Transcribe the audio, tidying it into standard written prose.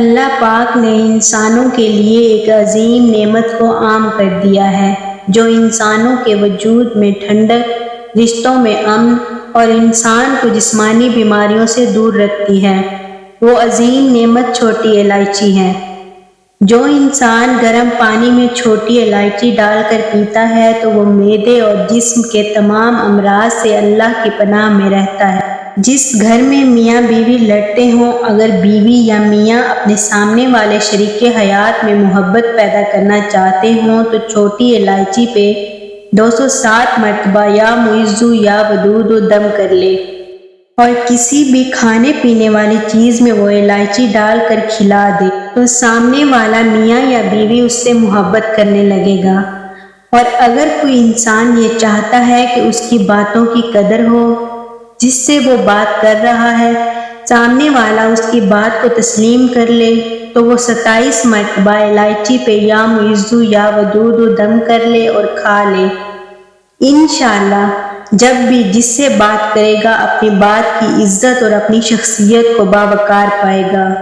اللہ پاک نے انسانوں کے لیے ایک عظیم نعمت کو عام کر دیا ہے جو انسانوں کے وجود میں ٹھنڈک، رشتوں میں امن اور انسان کو جسمانی بیماریوں سے دور رکھتی ہے۔ وہ عظیم نعمت چھوٹی الائچی ہے۔ جو انسان گرم پانی میں چھوٹی الائچی ڈال کر پیتا ہے تو وہ معدے اور جسم کے تمام امراض سے اللہ کی پناہ میں رہتا ہے۔ جس گھر میں میاں بیوی لڑتے ہوں، اگر بیوی یا میاں اپنے سامنے والے شریک حیات میں محبت پیدا کرنا چاہتے ہوں تو چھوٹی الائچی پہ 207 مرتبہ یا معز یا ودود دم کر لے اور کسی بھی کھانے پینے والی چیز میں وہ الائچی ڈال کر کھلا دے تو سامنے والا میاں یا بیوی اس سے محبت کرنے لگے گا۔ اور اگر کوئی انسان یہ چاہتا ہے کہ اس کی باتوں کی قدر ہو، جس سے وہ بات کر رہا ہے، سامنے والا اس کی بات کو تسلیم کر لے تو وہ 27 مرتبہ الائچی پہ یا معز یا ودود دم کر لے اور کھا لے۔ انشاءاللہ جب بھی جس سے بات کرے گا اپنی بات کی عزت اور اپنی شخصیت کو باوقار پائے گا۔